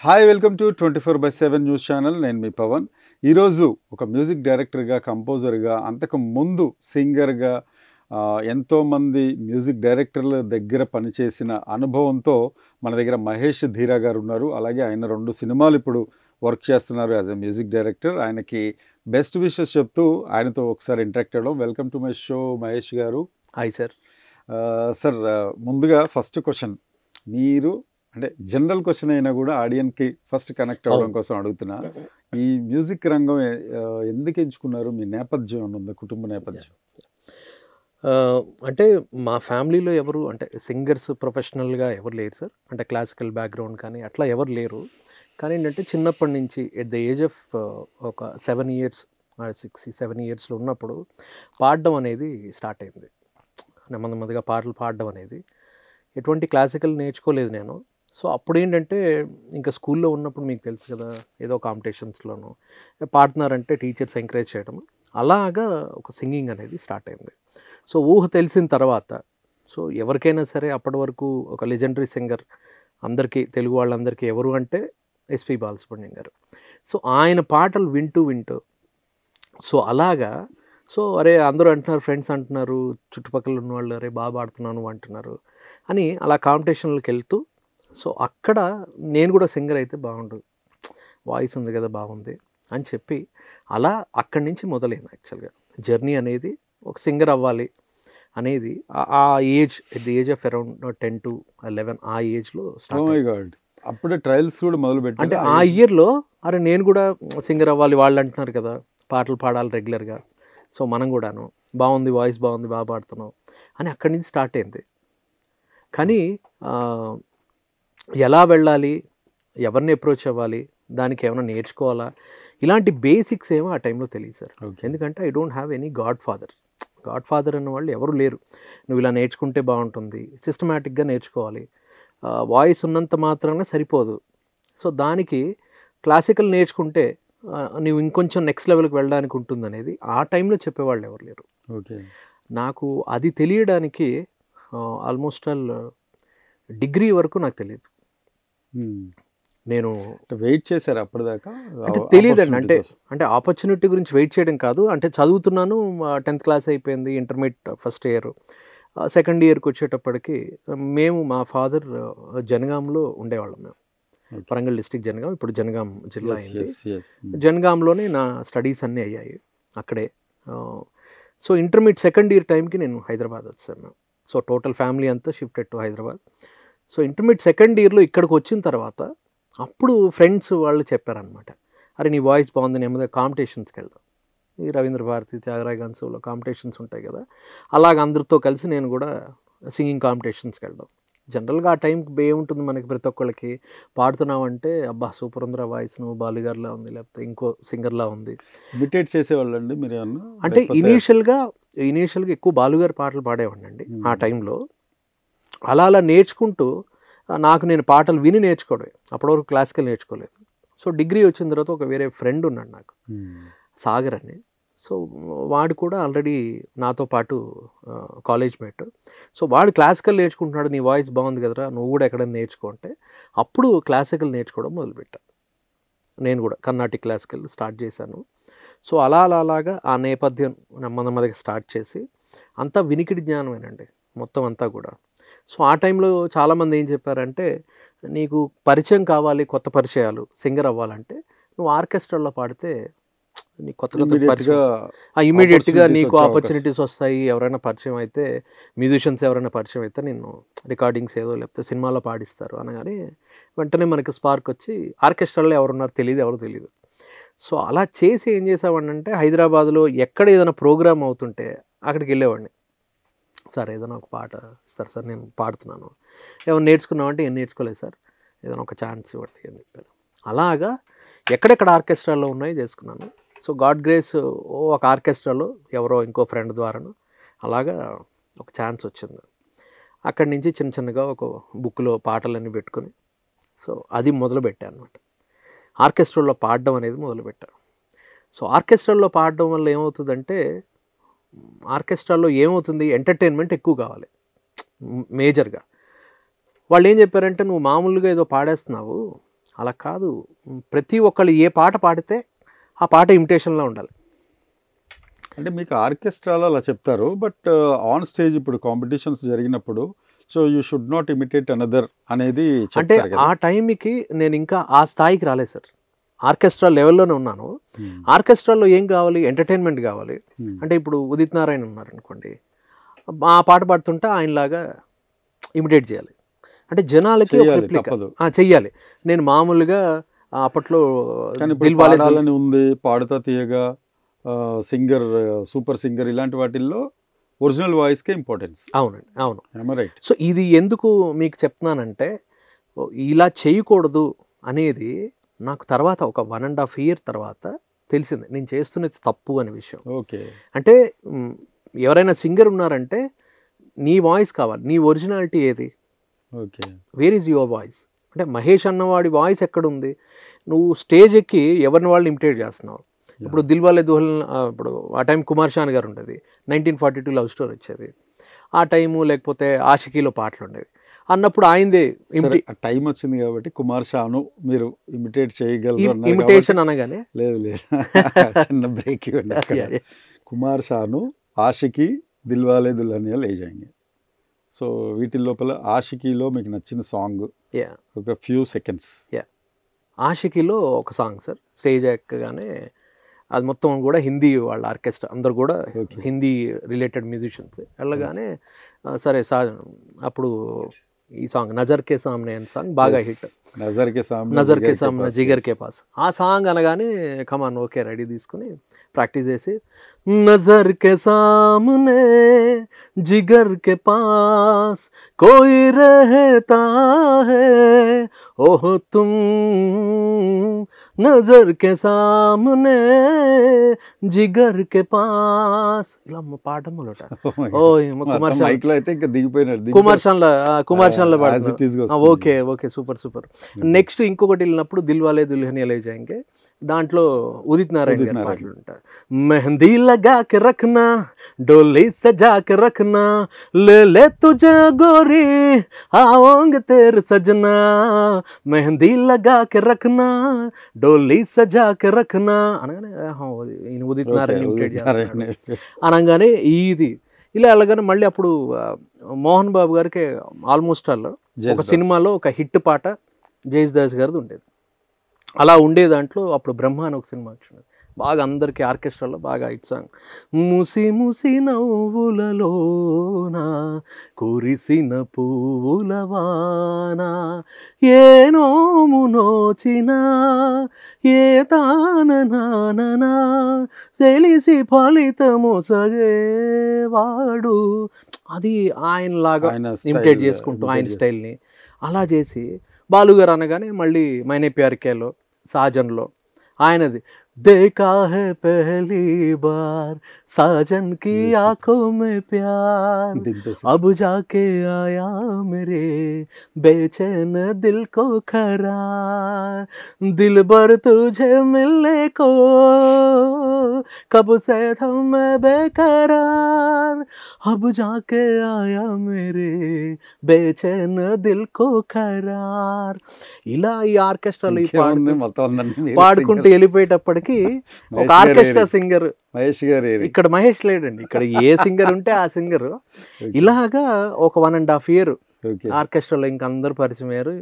Hi, welcome to 24/7 news channel. నేను మీ పవన్. ఈరోజు ఒక మ్యూజిక్ డైరెక్టర్గా, కంపోజర్గా, అంతకు ముందు సింగర్గా ఎంతోమంది మ్యూజిక్ డైరెక్టర్ల దగ్గర పనిచేసిన అనుభవంతో మన దగ్గర మహేష్ ధీరా గారు ఉన్నారు. అలాగే ఆయన 2 సినిమాలు ఇప్పుడు వర్క్ చేస్తున్నారు యాజ్ ఎ మ్యూజిక్ డైరెక్టర్. ఆయనకి బెస్ట్ విషెస్ చెప్తూ ఆయనతో ఒకసారి ఇంటరాక్ట్ అవ్వడం. Welcome to my show Mahesh garu. Hi sir. Sir, ముందుగా ఫస్ట్ క్వశ్చన్, మీరు అంటే జనరల్ క్వశ్చన్ అయినా కూడా ఆడియన్స్కి ఫస్ట్ కనెక్ట్ అవ్వడం కోసం అడుగుతున్నా. ఈ మ్యూజిక్ రంగం ఎందుకు ఎంచుకున్నారు? మీ నేపథ్యం ఉందా, కుటుంబ నేపథ్యం? అంటే మా ఫ్యామిలీలో ఎవరు అంటే సింగర్స్ ప్రొఫెషనల్గా ఎవరు లేరు సార్. అంటే క్లాసికల్ బ్యాక్గ్రౌండ్ కానీ అట్లా ఎవరు లేరు. కానీ ఏంటంటే చిన్నప్పటి నుంచి ఎట్ ద ఏజ్ ఆఫ్ ఒక 7 ఇయర్స్ 6-7 ఇయర్స్లో ఉన్నప్పుడు పాడడం అనేది స్టార్ట్ అయింది. నెమ్మదిగా పాటలు పాడడం అనేది. ఎటువంటి క్లాసికల్ నేర్చుకోలేదు నేను. సో అప్పుడు ఏంటంటే ఇంకా స్కూల్లో ఉన్నప్పుడు మీకు తెలుసు కదా, ఏదో కాంపిటీషన్స్లోనూ పాడుతున్నారంటే టీచర్స్ ఎంకరేజ్ చేయడం, అలాగా ఒక సింగింగ్ అనేది స్టార్ట్ అయింది. సో ఊహ తెలిసిన తర్వాత, సో ఎవరికైనా సరే అప్పటి వరకు ఒక లెజెండరీ సింగర్ అందరికీ, తెలుగు వాళ్ళందరికీ ఎవరు అంటే ఎస్పి బాలసుబ్రహ్మణ్యం గారు. సో ఆయన పాటలు వింటూ సో అలాగా, సో అరే అందరూ అంటున్నారు, ఫ్రెండ్స్ అంటున్నారు, చుట్టుపక్కల ఉన్నవాళ్ళు అరే బాగా పాడుతున్నాను అంటున్నారు అని అలా కాంపిటీషన్లకు వెళ్తూ, సో అక్కడ నేను కూడా సింగర్ అయితే బాగుండు, వాయిస్ ఉంది కదా బాగుంది అని చెప్పి అలా అక్కడి నుంచి మొదలైంది యాక్చువల్గా జర్నీ అనేది. ఒక సింగర్ అవ్వాలి అనేది ఆ age, at the age of around 10 to 11 ఆ ఏజ్లో స్టార్ట్. అప్పుడే ట్రయల్స్ కూడా మొదలు పెట్టి, అంటే ఆ ఇయర్లో అరే నేను కూడా సింగర్ అవ్వాలి, వాళ్ళు అంటున్నారు కదా పాటలు పాడాలి రెగ్యులర్గా, సో మనం కూడాను బాగుంది, వాయిస్ బాగుంది, బాగా పాడుతున్నాం అని అక్కడి నుంచి స్టార్ట్ అయింది. కానీ ఎలా వెళ్ళాలి, ఎవరిని అప్రోచ్ అవ్వాలి, దానికి ఏమైనా నేర్చుకోవాలా, ఇలాంటి బేసిక్స్ ఏమో ఆ టైంలో తెలియదు సార్. ఎందుకంటే I don't have any God father అన్న వాళ్ళు ఎవరు లేరు. నువ్వు ఇలా నేర్చుకుంటే బాగుంటుంది, సిస్టమేటిక్గా నేర్చుకోవాలి, వాయిస్ ఉన్నంత మాత్రాన సరిపోదు, సో దానికి క్లాసికల్ నేర్చుకుంటే నువ్వు ఇంకొంచెం నెక్స్ట్ లెవెల్కి వెళ్ళడానికి ఉంటుంది అనేది ఆ టైంలో చెప్పేవాళ్ళు ఎవరు లేరు. నాకు అది తెలియడానికి ఆల్మోస్ట్ ఆల్ డిగ్రీ వరకు నాకు తెలియదు. నేను వెయిట్ చేశారు అప్పటిదాకా? అంటే తెలియదండి. అంటే ఆపర్చునిటీ గురించి వెయిట్ చేయడం కాదు, అంటే చదువుతున్నాను, 10th క్లాస్ అయిపోయింది, ఇంటర్మీడియట్ ఫస్ట్ ఇయర్, సెకండ్ ఇయర్కి వచ్చేటప్పటికి మేము, మా ఫాదర్ జనగాంలో ఉండేవాళ్ళం. మేము వరంగల్ డిస్ట్రిక్ట్ జనగాం, ఇప్పుడు జనగాం జిల్లా అయింది. జనగాంలోనే నా స్టడీస్ అన్నీ అయ్యాయి అక్కడే. సో ఇంటర్మీడియట్ సెకండ్ ఇయర్ టైంకి నేను హైదరాబాద్ వచ్చాను మేము. సో టోటల్ ఫ్యామిలీ అంతా shifted to Hyderabad. So intermediate second ఇయర్లో ఇక్కడికి వచ్చిన తర్వాత అప్పుడు ఫ్రెండ్స్ వాళ్ళు చెప్పారనమాట, అరే నీ వాయిస్ బాగుంది, నెమ్మదిగా కాంపిటీషన్స్కి వెళ్దాం, ఈ రవీంద్ర భారతి, త్యాగరాయ గాన్సోలో కాంపిటీషన్స్ ఉంటాయి కదా, అలాగ అందరితో కలిసి నేను కూడా సింగింగ్ కాంపిటీషన్స్కి వెళ్దాం. జనరల్గా ఆ టైంకి ఏముంటుంది మనకి, ప్రతి ఒక్కళ్ళకి పాడుతున్నామంటే అబ్బా సూపర్ ఉందిరా వాయిస్, నువ్వు బాలుగారిలా ఉంది, లేకపోతే ఇంకో సింగర్లా ఉంది, ఇమిటేట్ చేసేవాళ్ళండి మీరు ఏమన్నా? అంటే ఇనీషియల్గా ఎక్కువ బాలుగారి పాటలు పాడేవాడిని అండి ఆ టైంలో. అలా నేర్చుకుంటూ నాకు నేను పాటలు విని నేర్చుకోవడమే, అప్పటివరకు క్లాసికల్ నేర్చుకోలేదు. సో డిగ్రీ వచ్చిన తర్వాత ఒక వేరే ఫ్రెండ్ ఉన్నాడు నాకు, సాగర్ అని. సో వాడు కూడా ఆల్రెడీ నాతో పాటు కాలేజ్ మేట్. సో వాడు క్లాసికల్ నేర్చుకుంటున్నాడు, నీ వాయిస్ బాగుంది కదరా, నువ్వు కూడా ఎక్కడైనా నేర్చుకో అంటే అప్పుడు క్లాసికల్ నేర్చుకోవడం మొదలుపెట్టాను. నేను కూడా కర్ణాటిక్ క్లాసికల్ స్టార్ట్ చేశాను. సో అలాగా ఆ నేపథ్యం నెమ్మదిగా స్టార్ట్ చేసి అంతా వినికిడి జ్ఞానమేనండి మొత్తం అంతా కూడా. సో ఆ టైంలో చాలామంది ఏం చెప్పారంటే, నీకు పరిచయం కావాలి, కొత్త పరిచయాలు, సింగర్ అవ్వాలంటే నువ్వు ఆర్కెస్ట్రాలో పాడితే నీకు కొత్త పరిచయం, ఇమీడియట్గా నీకు ఆపర్చునిటీస్ వస్తాయి, ఎవరైనా పరిచయం అయితే, మ్యూజిషియన్స్ ఎవరైనా పరిచయం అయితే నిన్ను రికార్డింగ్స్ ఏదో లేకపోతే సినిమాలో పాడిస్తారు అనగానే వెంటనే మనకి స్పార్క్ వచ్చి ఆర్కెస్ట్రాలో ఎవరున్నారు తెలియదు, ఎవరు తెలియదు. సో అలా చేసి ఏం చేసేవాడిని అంటే, హైదరాబాద్లో ఎక్కడ ఏదైనా ప్రోగ్రామ్ అవుతుంటే అక్కడికి వెళ్ళేవాడిని. సార్ ఏదైనా ఒక పాట ఇస్తారు సార్, నేను పాడుతున్నాను, ఏమైనా నేర్చుకున్నామంటే ఏం నేర్చుకోలేదు సార్, ఏదైనా ఒక ఛాన్స్ ఇవ్వండి అని చెప్పాను. అలాగా ఎక్కడెక్కడ ఆర్కెస్ట్రాలో ఉన్నాయి చేసుకున్నాను. సో గాడ్ గ్రేస్ ఒక ఆర్కెస్ట్రాలో ఎవరో ఇంకో ఫ్రెండ్ ద్వారాను అలాగా ఒక ఛాన్స్ వచ్చింది. అక్కడి నుంచి చిన్నగా ఒక బుక్లో పాటలన్నీ పెట్టుకుని సో అది మొదలుపెట్టాను అనమాట. ఆర్కెస్ట్రాలో పాడడం అనేది మొదలుపెట్టాను. సో ఆర్కెస్ట్రాలో పాడడం వల్ల ఏమవుతుందంటే, ఆర్కెస్ట్రాలో ఏమవుతుంది, ఎంటర్టైన్మెంట్ ఎక్కువ కావాలి మేజర్గా. వాళ్ళు ఏం చెప్పారంటే, నువ్వు మామూలుగా ఏదో పాడేస్తున్నావు, అలా కాదు, ప్రతి ఒక్కళ్ళు ఏ పాట పాడితే ఆ పాట ఇమిటేషన్లో ఉండాలి. అంటే మీకు ఆర్కెస్ట్రాలో అలా చెప్తారు, బట్ ఆన్ స్టేజ్ ఇప్పుడు కాంపిటీషన్స్ జరిగినప్పుడు so you should not imitate another అనేది అంటే చెప్తారు కదా. ఆ టైంకి నేను ఇంకా ఆ స్థాయికి రాలేదు సార్. ఆర్కెస్ట్రా లెవెల్లోనే ఉన్నాను. ఆర్కెస్ట్రాలో ఏం కావాలి, ఎంటర్టైన్మెంట్ కావాలి. అంటే ఇప్పుడు ఉదిత్ నారాయణ ఉన్నారనుకోండి, ఆ పాట పాడుతుంటే ఆయనలాగా ఇమిటేట్ చేయాలి. అంటే జనాలకి ఒక చెయ్యాలి, replica. తప్పదు. చెయ్యాలి. నేను మామూలుగా అప్పట్లో కానీ ఇప్పుడు దిల్వాలే పాడాలని ఉంది, పాడుతా తీయగా, సింగర్, సూపర్ సింగర్, ఇలాంటి వాటిల్లో ఒరిజినల్ వాయిస్కే ఇంపార్టెన్స్. అవునండి, అవును. రైట్. సో ఇది ఎందుకు మీకు చెప్తున్నానంటే, ఇలా చేయకూడదు అనేది నాకు తర్వాత ఒక 1.5 year తర్వాత తెలిసింది, నేను చేస్తున్నది తప్పు అనే విషయం. ఓకే. అంటే ఎవరైనా సింగర్ ఉన్నారంటే నీ వాయిస్ కావాలి, నీ ఒరిజినాలిటీ ఏది, okay, where is your voice. అంటే మహేష్ అన్నవాడి వాయిస్ ఎక్కడుంది, నువ్వు స్టేజ్ ఎక్కి ఎవరిని వాళ్ళు ఇమిటేట్ చేస్తున్నావు. ఇప్పుడు దిల్వాలే దుల్హన్, ఇప్పుడు ఆ టైం కుమార్ షాన్ గారు ఉండేది, 1942 లవ్ స్టోరీ వచ్చేది ఆ టైము, లేకపోతే ఆషికీలో పాటలు ఉండేవి అన్నప్పుడు ఆయనదే టైం వచ్చింది కాబట్టి కుమార్ షాను మీరు ఇమిటేట్ చేయగలరు. ఇమిటేషన్ అనగానే లేదు లేదు చిన్న బ్రేక్ ఇవ్వండి అక్కడ. కుమార్ షాను, ఆషికి, దిల్వాలే దుల్హనియా లే జాయేంగే. సో వీటి లోపల ఆషికీలో మీకు నచ్చిన సాంగ్ ఒక ఫ్యూ సెకండ్స్. ఆషికీలో ఒక సాంగ్ సార్, స్టేజ్ ఎక్కగానే అది మొత్తం కూడా హిందీ వాళ్ళ ఆర్కెస్ట్రా అందరు కూడా హిందీ రిలేటెడ్ మ్యూజిషియన్స్ వెళ్ళగానే సరే అప్పుడు ఈ సాంగ్ నజర్ కే సామ్నే అనే సాంగ్ బాగా హిట్. నజర్ కే సామ్నే జిగర్ కే పాస్ ఆ సాంగ్ అనగానే కమాన్ ఓకే రెడీ తీసుకుని ప్రాక్టీస్ చేసి, నజర్ కే సామ్నే జిగర్ కే పాస్ కోయి రహతా హై ఓహ్ తుమ్ నజర్ కే సామ్నే జిగర్ కే పాస్, ఇలా పాట మొదట. కుమార్ షాన్లో పాడుతున్నా. Okay okay super super. Next ఇంకొకటి వెళ్ళినప్పుడు దిల్వాలే దుల్హనియా లే జాయేంగే, దాంట్లో ఉదిత్ నారాయణ గారి పాటలు ఉంటారు. మెహందీ లగా కే రఖనా డోలీ సజా కే రఖనా లే లే తుజే గోరీ ఆఓంగ్ తేరే సజనా మెహందీ లగా కే రఖనా డోలీ సజా కే రఖనా అనగానే ఈయన ఉదిత్ నారాయణ ఇమిటేట్ చేస్తున్నాడు అనగానే ఇది ఇలా వెళ్ళగానే మళ్ళీ అప్పుడు మోహన్ బాబు గారికి ఆల్మోస్ట్ ఆల్ ఒక సినిమాలో ఒక హిట్ పాట జయసుదాస్ గారిది ఉండేది. అలా ఉండే దాంట్లో అప్పుడు బ్రహ్మ అని ఒక సినిమా వచ్చింది, బాగా అందరికీ ఆర్కెస్ట్రాలో బాగా హిట్ సాంగ్. ముసి ముసి నవ్వులలోనా కురిసిన పువ్వులవానా ఏ నోము నోచినా ఏ తాననా తెలిసి ఫలితము సగేవాడు. అది ఆయనలాగా ఇమిటేట్ చేసుకుంటూ ఆయన స్టైల్ని అలా చేసి, బాలుగారు అనగానే మళ్ళీ మైనే ప్యార్ కియాలో సాజన్లో ఆయనది देखा है पहली बार साजन की आंखों में प्यार अब जाके आया मेरे बेचैन दिल को करार दिल भर तुझे मिलने को कब से था मैं बेकरार अब जाके आया मेरे बेचैन दिल को करार. ఇలా ఈ ఆర్కెస్ట్రాలో ఈ పాడుకుంటూ వెళ్ళిపోయేటప్పటికి ఒక ఆర్కెస్ట్రా సింగర్ మహేష్ గారు, ఇక్కడ మహేష్ లేడండి, ఇక్కడ ఏ సింగర్ ఉంటే ఆ సింగర్. ఇలాగా ఒక 1.5 year ఆర్కెస్ట్రాలో ఇంక అందరు పరిచయం అయ్యారు.